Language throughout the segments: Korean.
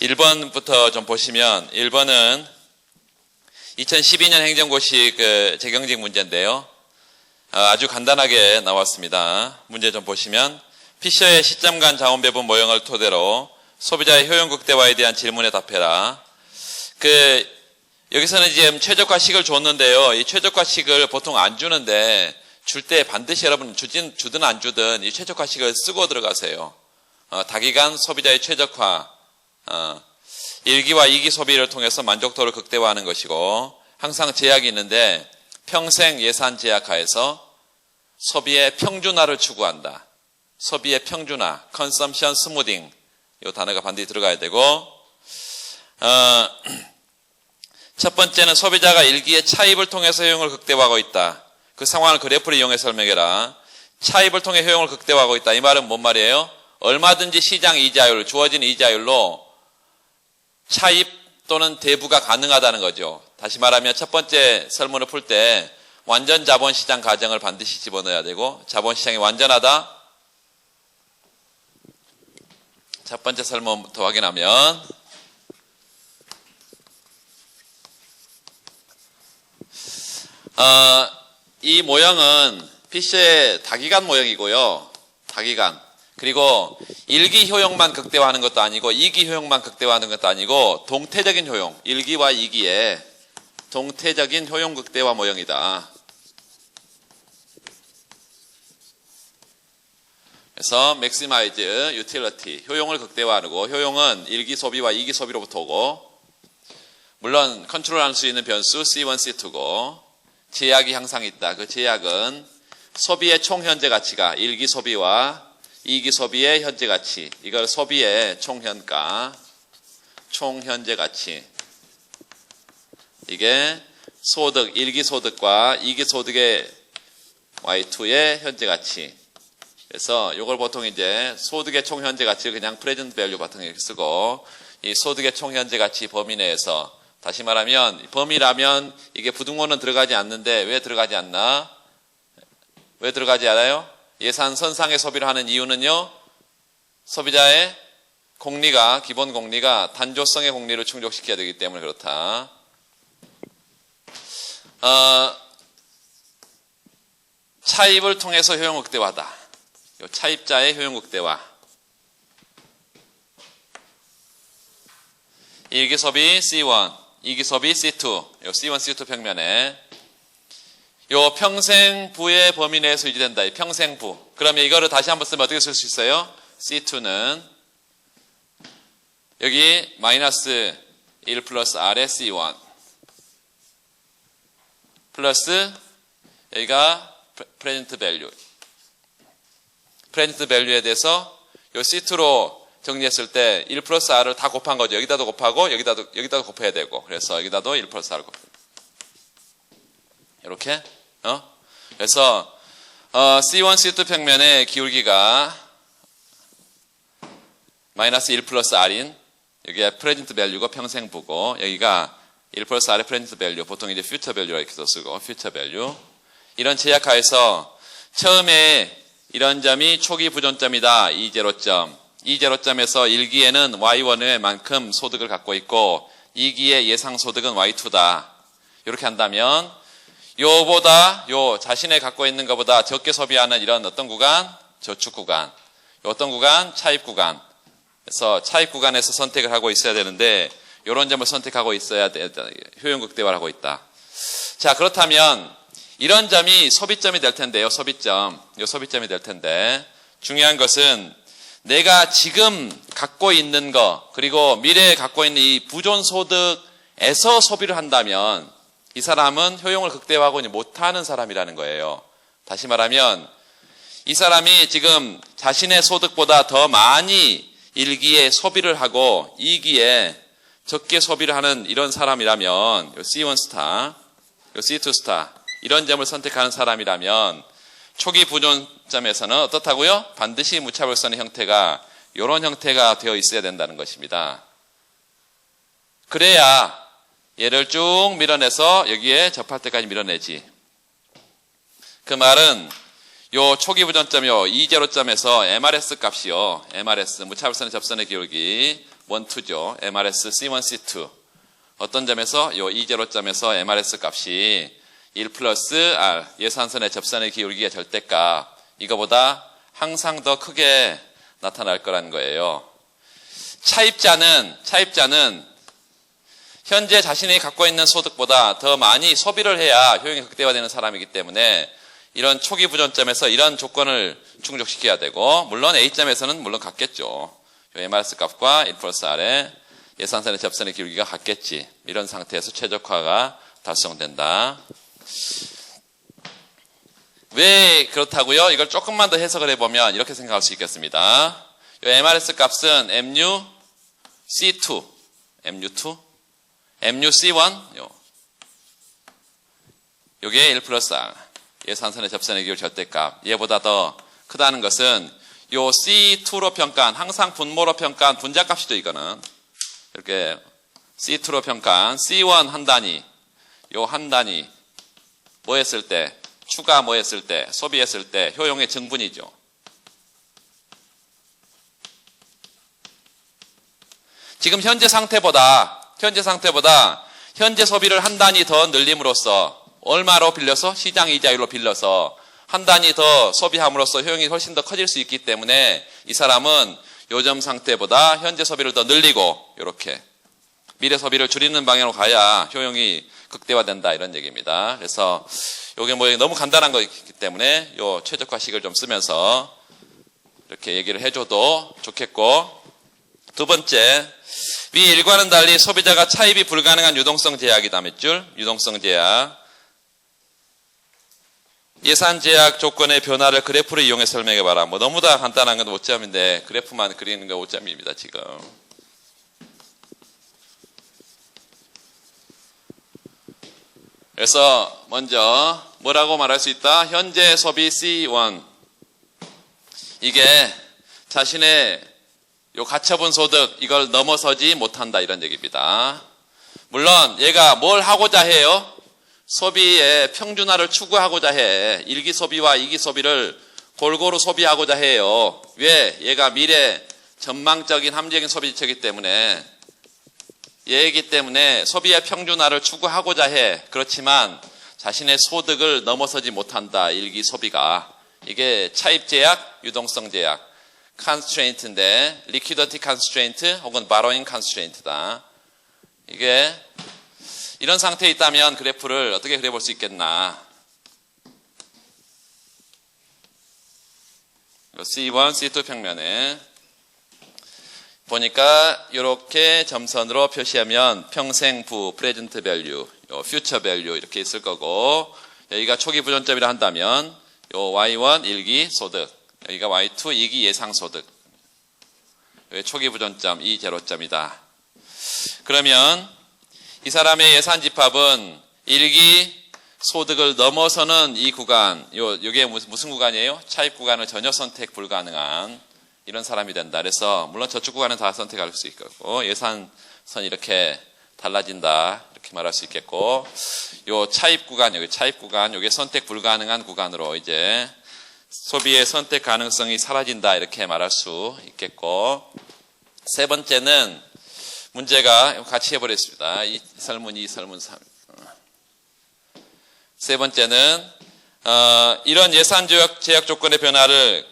1번부터 좀 보시면 1번은 2012년 행정고시 재경직 문제인데요. 아주 간단하게 나왔습니다. 문제 좀 보시면 피셔의 시점 간 자원 배분 모형을 토대로 소비자의 효용 극대화에 대한 질문에 답해라. 여기서는 지금 최적화식을 줬는데요. 이 최적화식을 보통 안 주는데 줄 때 반드시 여러분 주든 안 주든 이 최적화식을 쓰고 들어가세요. 다기간 소비자의 최적화, 1기와 2기 소비를 통해서 만족도를 극대화하는 것이고, 항상 제약이 있는데 평생 예산 제약하에서 소비의 평준화를 추구한다. 소비의 평준화, consumption smoothing, 이 단어가 반드시 들어가야 되고, 첫 번째는 소비자가 1기의 차입을 통해서 효용을 극대화하고 있다. 그 상황을 그래프를 이용해 설명해라. 차입을 통해 효용을 극대화하고 있다. 이 말은 뭔 말이에요? 얼마든지 시장 이자율, 주어진 이자율로 차입 또는 대부가 가능하다는 거죠. 다시 말하면 첫 번째 설문을 풀 때 완전 자본시장 가정을 반드시 집어넣어야 되고, 자본시장이 완전하다. 첫 번째 설문부터 확인하면 이 모형은 피셔의 다기간 모형이고요. 다기간. 그리고 1기 효용만 극대화하는 것도 아니고 2기 효용만 극대화하는 것도 아니고 동태적인 효용, 1기와 2기의 동태적인 효용 극대화 모형이다. 그래서 maximize utility, 효용을 극대화하고, 효용은 1기 소비와 2기 소비로부터 오고, 물론 컨트롤할 수 있는 변수 C1, C2고, 제약이 항상 있다. 그 제약은 소비의 총 현재 가치가 1기 소비와 2기 소비의 현재 가치, 이걸 소비의 총현가, 총 현재 가치, 이게 소득, 1기 소득과 2기 소득의 Y2의 현재 가치. 그래서 이걸 보통 이제 소득의 총 현재 가치를 그냥 프레젠트 밸류 바탕에 이렇게 쓰고, 이 소득의 총 현재 가치 범위 내에서, 다시 말하면 범위라면 이게 부등호는 들어가지 않는데 왜 들어가지 않나? 왜 들어가지 않아요? 예산 선상의 소비를 하는 이유는요, 소비자의 공리가, 기본 공리가 단조성의 공리를 충족시켜야 되기 때문에 그렇다. 차입을 통해서 효용 극대화다. 요 차입자의 효용 극대화. 1기 소비 C1, 2기 소비 C2, 요 C1, C2 평면에 요 평생부의 범위 내에서 유지된다. 이 평생부. 그러면 이거를 다시 한번 쓰면 어떻게 쓸 수 있어요? C2는 여기 마이너스 1 플러스 R의 C1 플러스 여기가 프레젠트 밸류. 프레젠트 밸류에 대해서 요 C2로 정리했을 때 1 플러스 R을 다 곱한 거죠. 여기다도 곱하고 여기다도 곱해야 되고, 그래서 여기다도 1 플러스 R을 곱해요. 이렇게. 그래서 C1, C2 평면의 기울기가 마이너스 1 플러스 R인, 여기가 프레젠트 밸류가 평생부고, 여기가 1 플러스 R의 프레젠트 밸류, 보통 이제 퓨처 밸류라 이렇게 쓰고, 퓨처 밸류. 이런 제약하에서 처음에 이런 점이 초기 부존점이다. 이 제로점. 이 제로점에서 1기에는 Y1의 만큼 소득을 갖고 있고 2기의 예상 소득은 Y2다. 이렇게 한다면 요보다 자신의 갖고 있는 것보다 적게 소비하는 이런 어떤 구간? 저축 구간. 어떤 구간? 차입 구간. 그래서 차입 구간에서 선택을 하고 있어야 되는데 이런 점을 선택하고 있어야 돼. 효용 극대화를 하고 있다. 자, 그렇다면 이런 점이 소비점이 될 텐데요. 소비점이 될 텐데, 중요한 것은 내가 지금 갖고 있는 거, 그리고 미래에 갖고 있는 이 부존소득에서 소비를 한다면 이 사람은 효용을 극대화하고 못하는 사람이라는 거예요. 다시 말하면 이 사람이 지금 자신의 소득보다 더 많이 1기에 소비를 하고 2기에 적게 소비를 하는 이런 사람이라면, 요 C1 스타, 요 C2 스타, 이런 점을 선택하는 사람이라면 초기 부존점에서는 어떻다고요? 반드시 무차별선의 형태가 이런 형태가 되어 있어야 된다는 것입니다. 그래야 얘를 쭉 밀어내서 여기에 접할 때까지 밀어내지. 그 말은 요 초기 부존점이요, 이 제로점에서 MRS 값이요, MRS 무차별선의 접선의 기울기, 1, 2죠. MRS C1, C2. 어떤 점에서 요 E0점에서 MRS 값이 1 플러스 R, 예산선의 접선의 기울기의 절대값, 이거보다 항상 더 크게 나타날 거라는 거예요. 차입자는 현재 자신이 갖고 있는 소득보다 더 많이 소비를 해야 효용이 극대화되는 사람이기 때문에 이런 초기 부전점에서 이런 조건을 충족시켜야 되고, 물론 A점에서는 물론 같겠죠. MRS 값과 1 플러스 R의 예산선의 접선의 기울기가 같겠지. 이런 상태에서 최적화가 달성된다. 왜 그렇다고요? 이걸 조금만 더 해석을 해보면 이렇게 생각할 수 있겠습니다. 이 MRS 값은 MU C2, MU2, MUC1, 요게 1 플러스 R, 예산선의 접선의 기울 절대값. 얘보다 더 크다는 것은 요 C2로 평가한, 항상 분모로 평가한 분자값이죠, 이거는. 이렇게 C2로 평가한 C1 한 단위, 요 한 단위, 뭐 했을 때, 추가 뭐 했을 때, 소비했을 때, 효용의 증분이죠. 지금 현재 상태보다 현재 소비를 한 단위 더 늘림으로써 얼마로 빌려서? 시장 이자율로 빌려서 한 단위 더 소비함으로써 효용이 훨씬 더 커질 수 있기 때문에 이 사람은 요점 상태보다 현재 소비를 더 늘리고 이렇게 미래 소비를 줄이는 방향으로 가야 효용이 극대화된다, 이런 얘기입니다. 그래서 이게 뭐 너무 간단한 거기 때문에 요 최적화식을 좀 쓰면서 이렇게 얘기를 해줘도 좋겠고, 두 번째, 위 일과는 달리 소비자가 차입이 불가능한 유동성 제약이다. 몇 줄? 유동성 제약. 예산 제약 조건의 변화를 그래프를 이용해 설명해봐라. 뭐 너무 다 간단한 건 5점인데 그래프만 그리는 거 5점입니다, 지금. 그래서 먼저 뭐라고 말할 수 있다? 현재 소비 C1. 이게 자신의 요 가처분 소득, 이걸 넘어서지 못한다, 이런 얘기입니다. 물론 얘가 뭘 하고자 해요? 소비의 평준화를 추구하고자 해. 1기 소비와 2기 소비를 골고루 소비하고자 해요. 왜? 얘가 미래 전망적인 합리적인 소비지체이기 때문에, 얘이기 때문에 소비의 평준화를 추구하고자 해. 그렇지만 자신의 소득을 넘어서지 못한다, 1기 소비가. 이게 차입 제약, 유동성 제약, constraint인데 liquidity constraint 혹은 borrowing constraint다. 이게 이런 상태에 있다면 그래프를 어떻게 그려볼 수 있겠나? C1, C2 평면에 보니까 이렇게 점선으로 표시하면 평생부, present value, future value 이렇게 있을 거고, 여기가 초기 부전점이라 한다면 요 Y1 1기 소득, 여기가 Y2 2기 예상 소득, 여기 초기 부전점 E0점이다. 그러면 이 사람의 예산 집합은 1기 소득을 넘어서는 이 구간, 요게 무슨 구간이에요? 차입 구간을 전혀 선택 불가능한 이런 사람이 된다. 그래서 물론 저축 구간은 다 선택할 수 있고, 예산선이 이렇게 달라진다, 이렇게 말할 수 있겠고, 요 차입 구간, 여기 차입 구간, 요게 선택 불가능한 구간으로 이제 소비의 선택 가능성이 사라진다, 이렇게 말할 수 있겠고, 세 번째는 문제가 같이 해버렸습니다. 이 설문 3. 세 번째는 이런 예산 제약 조건의 변화를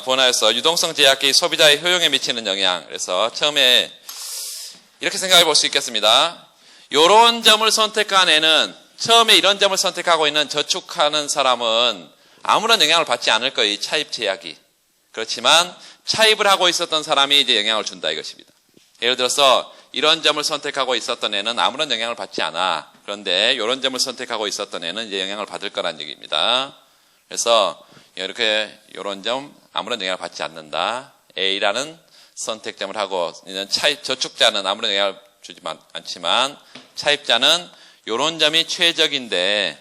본하여서 유동성 제약이 소비자의 효용에 미치는 영향. 그래서 처음에 이렇게 생각해 볼 수 있겠습니다. 이런 점을 선택한 애는, 처음에 이런 점을 선택하고 있는 저축하는 사람은 아무런 영향을 받지 않을 거예요, 이 차입 제약이. 그렇지만 차입을 하고 있었던 사람이 이제 영향을 준다, 이것입니다. 예를 들어서 이런 점을 선택하고 있었던 애는 아무런 영향을 받지 않아. 그런데 이런 점을 선택하고 있었던 애는 이제 영향을 받을 거란 얘기입니다. 그래서 이렇게 이런 점 아무런 영향을 받지 않는다. A라는 선택점을 하고 있는 저축자는 아무런 영향을 주지 않지만 차입자는 이런 점이 최적인데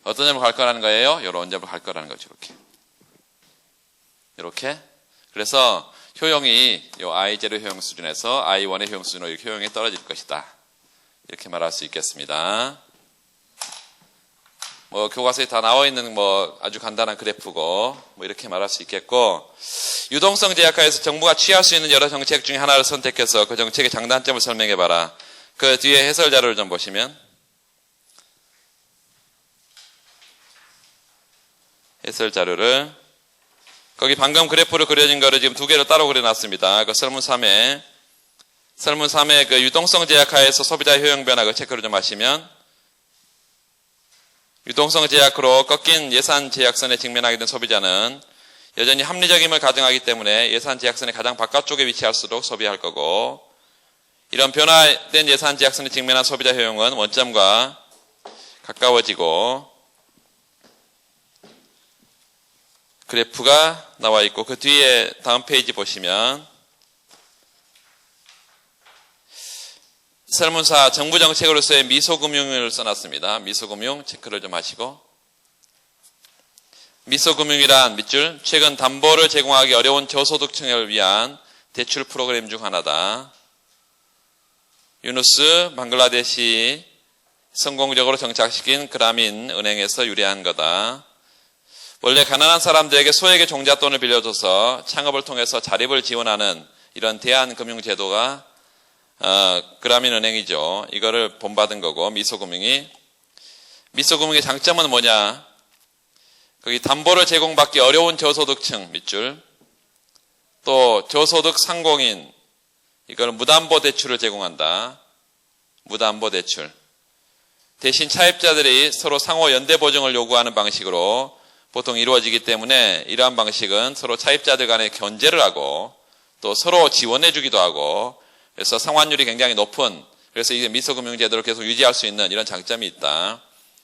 어떤 점을 갈 거라는 거예요? 이런 점을 갈 거라는 거죠. 이렇게. 그래서 효용이 요 I0 효용 수준에서 I1의 효용 수준으로 이렇게 효용이 떨어질 것이다. 이렇게 말할 수 있겠습니다. 뭐 교과서에 다 나와 있는 뭐 아주 간단한 그래프고 뭐 이렇게 말할 수 있겠고, 유동성 제약하에서 정부가 취할 수 있는 여러 정책 중에 하나를 선택해서 그 정책의 장단점을 설명해 봐라. 그 뒤에 해설 자료를 좀 보시면, 해설 자료를, 거기 방금 그래프로 그려진 거를 지금 두 개를 따로 그려놨습니다. 그 설문 3에 그 유동성 제약하에서 소비자 효용 변화 그 체크를 좀 하시면, 유동성 제약으로 꺾인 예산 제약선에 직면하게 된 소비자는 여전히 합리적임을 가정하기 때문에 예산 제약선의 가장 바깥쪽에 위치할수록 소비할 거고, 이런 변화된 예산 제약선에 직면한 소비자 효용은 원점과 가까워지고, 그래프가 나와 있고, 그 뒤에 다음 페이지 보시면 설문사 정부 정책으로서의 미소금융을 써놨습니다. 미소금융 체크를 좀 하시고, 미소금융이란 밑줄, 최근 담보를 제공하기 어려운 저소득층을 위한 대출 프로그램 중 하나다. 유누스, 방글라데시 성공적으로 정착시킨 그라민 은행에서 유래한 거다. 원래 가난한 사람들에게 소액의 종잣돈을 빌려줘서 창업을 통해서 자립을 지원하는 이런 대한금융제도가 그라민 은행이죠. 이거를 본받은 거고, 미소금융의 장점은 뭐냐? 거기 담보를 제공받기 어려운 저소득층 밑줄, 또 저소득 상공인, 이걸 무담보 대출을 제공한다. 무담보 대출. 대신 차입자들이 서로 상호 연대 보증을 요구하는 방식으로 보통 이루어지기 때문에, 이러한 방식은 서로 차입자들 간에 견제를 하고 또 서로 지원해 주기도 하고, 그래서 상환율이 굉장히 높은, 그래서 이게 미소금융 제도를 계속 유지할 수 있는 이런 장점이 있다.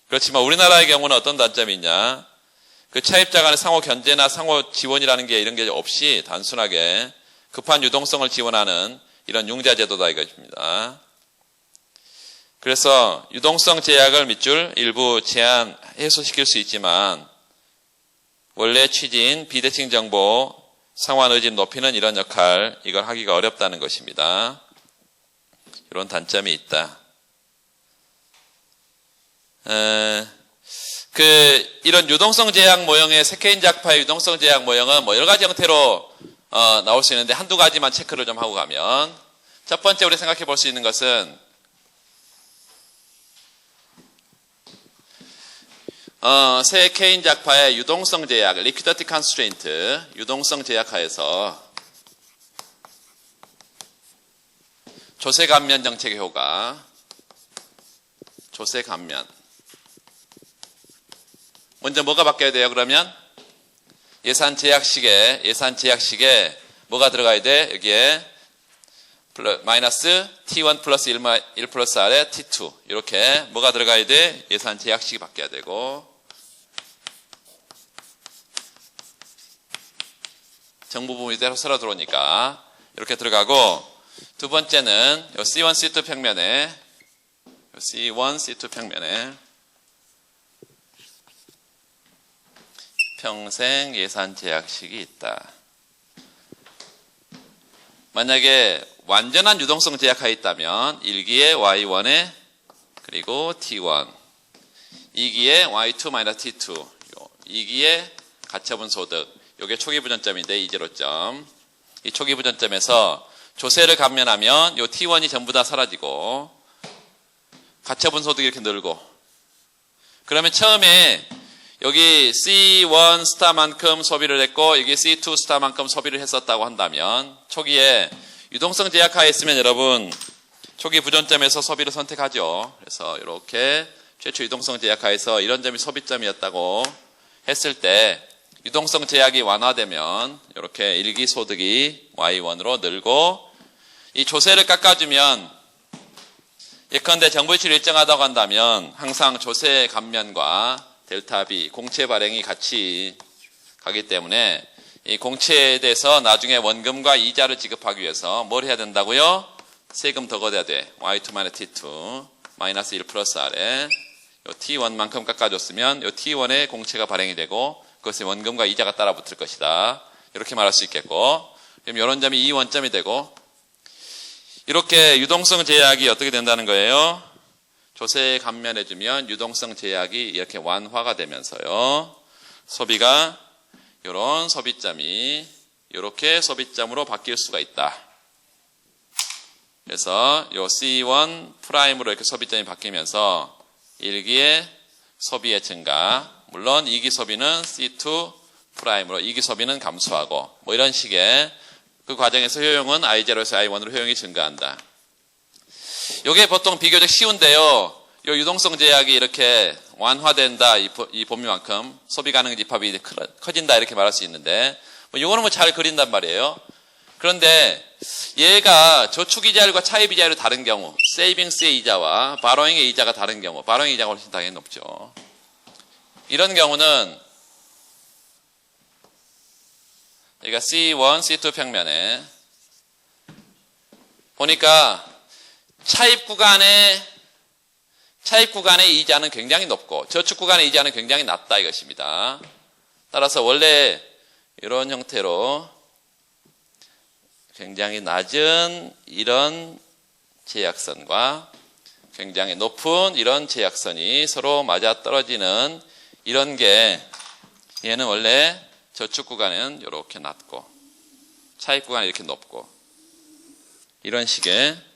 그렇지만 우리나라의 경우는 어떤 단점이 있냐? 그 차입자 간의 상호 견제나 상호 지원이라는 게 이런 게 없이 단순하게 급한 유동성을 지원하는 이런 융자 제도다 이것입니다. 그래서 유동성 제약을 밑줄 일부 제한 해소시킬 수 있지만, 원래 취지인 비대칭 정보 상환 의지를 높이는 이런 역할, 이걸 하기가 어렵다는 것입니다. 이런 단점이 있다. 이런 유동성 제약 모형의 세케인 작파의 유동성 제약 모형은 뭐 여러 가지 형태로 나올 수 있는데, 한두 가지만 체크를 좀 하고 가면, 첫 번째 우리 생각해 볼 수 있는 것은 세케인 작파의 유동성 제약, liquidity constraint, 유동성 제약하에서 조세 감면 정책의 효과, 조세 감면. 먼저 뭐가 바뀌어야 돼요? 그러면 예산 제약식에 뭐가 들어가야 돼? 여기에 마이너스 T1 플러스 1 플러스 R에 T2, 이렇게 뭐가 들어가야 돼? 예산 제약식이 바뀌어야 되고, 정부 부분이 때로 쓸어 들어오니까 이렇게 들어가고, 두 번째는 요 C1, C2 평면에, C1, C2 평면에 평생 예산 제약식이 있다. 만약에 완전한 유동성 제약하에 있다면 1기에 Y1에 그리고 T1, 2기에 Y2 T2, 2기에 가처분 소득, 이게 초기 부전점인데 이제로점. 이 초기 부전점에서 조세를 감면하면 요 T1이 전부 다 사라지고 가처분 소득이 이렇게 늘고, 그러면 처음에 여기 C1 스타만큼 소비를 했고 여기 C2 스타만큼 소비를 했었다고 한다면, 초기에 유동성 제약하에 있으면 여러분 초기 부전점에서 소비를 선택하죠. 그래서 이렇게 최초 유동성 제약하에서 이런 점이 소비점이었다고 했을 때, 유동성 제약이 완화되면 이렇게 1기 소득이 Y1으로 늘고, 이 조세를 깎아주면, 예컨대 정부 지출이 일정하다고 한다면 항상 조세 감면과 델타 B, 공채 발행이 같이 가기 때문에 이 공채에 대해서 나중에 원금과 이자를 지급하기 위해서 뭘 해야 된다고요? 세금 더 걷어야 돼. Y2 T2 마이너스 1 플러스 R에 요 T1만큼 깎아줬으면 요 T1에 공채가 발행이 되고 그것에 원금과 이자가 따라 붙을 것이다. 이렇게 말할 수 있겠고, 그럼 이런 점이 이 원점이 되고, 이렇게 유동성 제약이 어떻게 된다는 거예요? 조세 감면해주면 유동성 제약이 이렇게 완화가 되면서요. 소비가 이런 소비점이 이렇게 소비점으로 바뀔 수가 있다. 그래서 요 C1 프라임으로 이렇게 소비점이 바뀌면서 1기의 소비의 증가, 물론 2기 소비는 C2 프라임으로 2기 소비는 감소하고 뭐 이런 식의 그 과정에서 효용은 I0에서 I1으로 효용이 증가한다. 이게 보통 비교적 쉬운데요. 요 유동성 제약이 이렇게 완화된다 이 범위만큼 소비 가능 집합이 커진다 이렇게 말할 수 있는데 이거는 뭐 잘 그린단 말이에요. 그런데 얘가 저축이자율과 차입이자율이 다른 경우, 세이빙스의 이자와 바로잉의 이자가 다른 경우, 바로잉 이자가 훨씬 당연히 높죠. 이런 경우는 여기가 C1, C2 평면에 보니까 차입 구간의 이자는 굉장히 높고 저축 구간의 이자는 굉장히 낮다 이것입니다. 따라서 원래 이런 형태로 굉장히 낮은 이런 제약선과 굉장히 높은 이런 제약선이 서로 맞아떨어지는 이런 게 얘는 원래 저축 구간은 이렇게 낮고 차입 구간은 이렇게 높고 이런 식의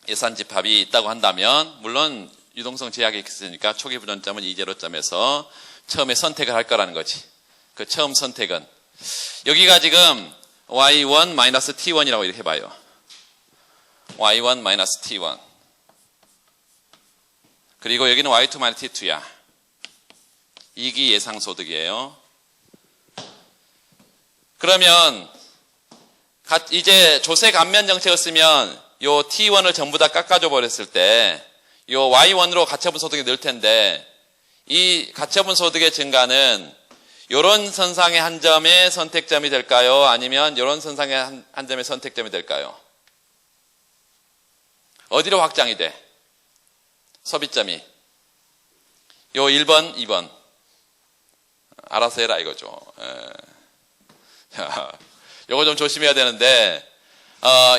예산 집합이 있다고 한다면 물론 유동성 제약이 있으니까 초기 부전점은 이제로점에서 처음에 선택을 할 거라는 거지. 그 처음 선택은 여기가 지금 y1-t1이라고 이렇게 봐요. y1-t1 그리고 여기는 y2-t2야. 2기 예상소득이에요. 그러면 이제 조세 감면 정책을 쓰면 요 T1을 전부 다 깎아줘 버렸을 때 요 Y1으로 가처분 소득이 늘 텐데 이 가처분 소득의 증가는 요런 선상의 한 점의 선택점이 될까요? 아니면 요런 선상의 한 점의 선택점이 될까요? 어디로 확장이 돼? 소비점이. 요 1번, 2번. 알아서 해라 이거죠. 요거 좀 조심해야 되는데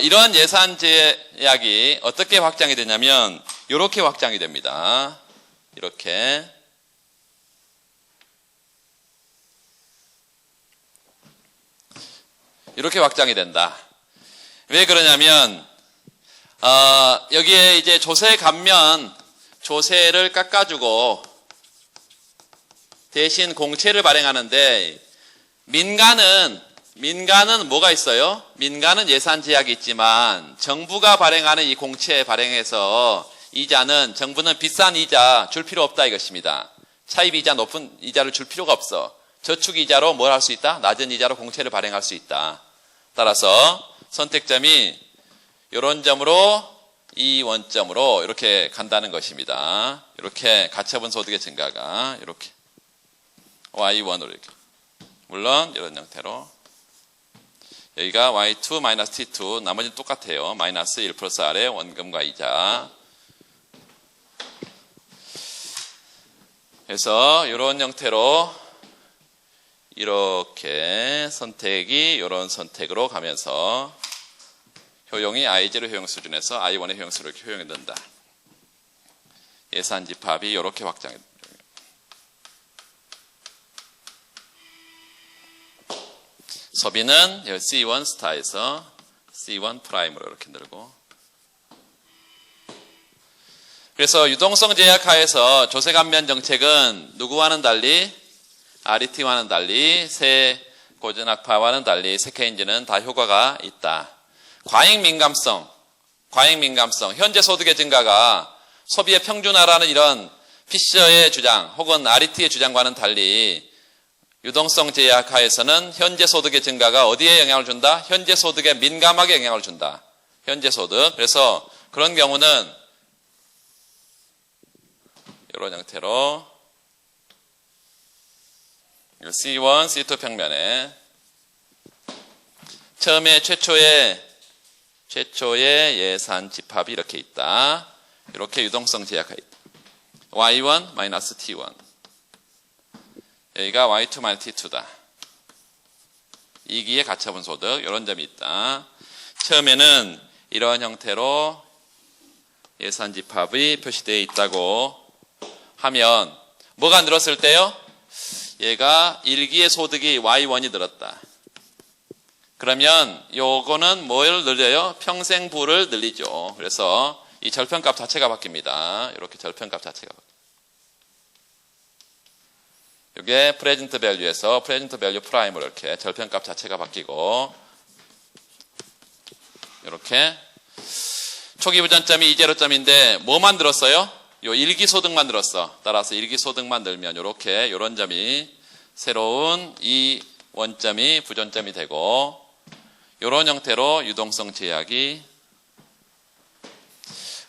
이러한 예산 제약이 어떻게 확장이 되냐면 이렇게 확장이 됩니다. 이렇게 확장이 된다. 왜 그러냐면 여기에 이제 조세 감면 조세를 깎아주고 대신 공채를 발행하는데 민간은 뭐가 있어요? 민간은 예산 제약이 있지만 정부가 발행하는 이 공채 발행에서 이자는 정부는 비싼 이자 줄 필요 없다 이것입니다. 차입 이자 높은 이자를 줄 필요가 없어. 저축 이자로 뭘 할 수 있다? 낮은 이자로 공채를 발행할 수 있다. 따라서 선택점이 이런 점으로 이 원점으로 이렇게 간다는 것입니다. 이렇게 가처분 소득의 증가가 이렇게 Y1으로 이렇게 물론 이런 형태로 여기가 Y2-T2 나머지는 똑같아요. 마이너스 1 플러스 R의 원금과 이자. 그래서 이런 형태로 이렇게 선택이 이런 선택으로 가면서 효용이 I0 효용 수준에서 I1의 효용 수준으로 이렇게 효용이 된다. 예산 집합이 이렇게 확장이 됩니다. 소비는 C1 스타에서 C1 프라임으로 이렇게 늘고 그래서 유동성 제약 하에서 조세 감면 정책은 누구와는 달리 RET와는 달리 세 고전학파와는 달리 세 케인즈는 다 효과가 있다. 과잉 민감성, 현재 소득의 증가가 소비의 평준화라는 이런 피셔의 주장 혹은 RET의 주장과는 달리 유동성 제약 하에서는 현재 소득의 증가가 어디에 영향을 준다? 현재 소득에 민감하게 영향을 준다. 현재 소득. 그래서 그런 경우는 이런 형태로 C1, C2 평면에 처음에 최초의 예산 집합이 이렇게 있다. 이렇게 유동성 제약이 있다. Y1-T1 여기가 Y2-T2다. 2기의 가처분 소득 이런 점이 있다. 처음에는 이런 형태로 예산 집합이 표시되어 있다고 하면 뭐가 늘었을 때요? 얘가 일기의 소득이 Y1이 늘었다. 그러면 요거는 뭘 늘려요? 평생부를 늘리죠. 그래서 이 절편값 자체가 바뀝니다. 이렇게 절편값 자체가 바뀝니다. 이게 프레젠트 밸류에서 프레젠트 밸류 프라임으로 이렇게 절편값 자체가 바뀌고, 이렇게 초기 부전점이 2제로점인데 뭐만 들었어요? 요 일기소득만 들었어. 따라서 일기소득만 늘면 이렇게 이런 점이 새로운 이 원점이 부전점이 되고, 이런 형태로 유동성 제약이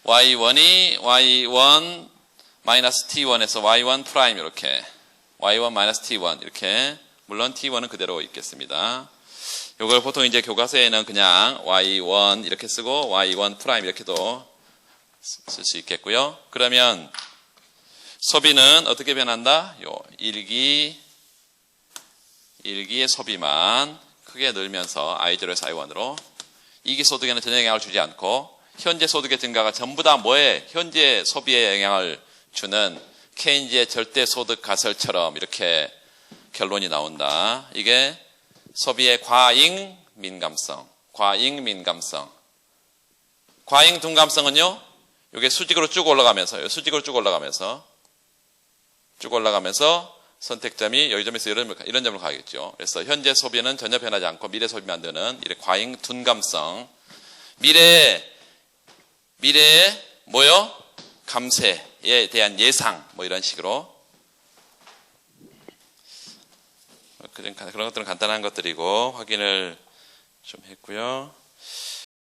y1이 y1 마이너스 t1에서 y1 프라임 이렇게 y1 마이너스 t1 이렇게, 물론 t1은 그대로 있겠습니다. 이걸 보통 이제 교과서에는 그냥 y1 이렇게 쓰고 y1 프라임 이렇게도 쓸 수 있겠고요. 그러면 소비는 어떻게 변한다? 요 일기의 소비만 크게 늘면서 I0에서 I1으로 이기 소득에는 전혀 영향을 주지 않고, 현재 소득의 증가가 전부 다 뭐에? 현재 소비에 영향을 주는 케인즈의 절대 소득 가설처럼 이렇게 결론이 나온다. 이게 소비의 과잉 민감성. 과잉 둔감성은요, 이게 수직으로 쭉 올라가면서 선택점이 여기 점에서 이런 점을 가겠죠. 그래서 현재 소비는 전혀 변하지 않고 미래 소비 만드는 이런 과잉 둔감성. 미래의 뭐요? 감세에 대한 예상, 뭐 이런 식으로. 그런 것들은 간단한 것들이고 확인을 좀 했고요.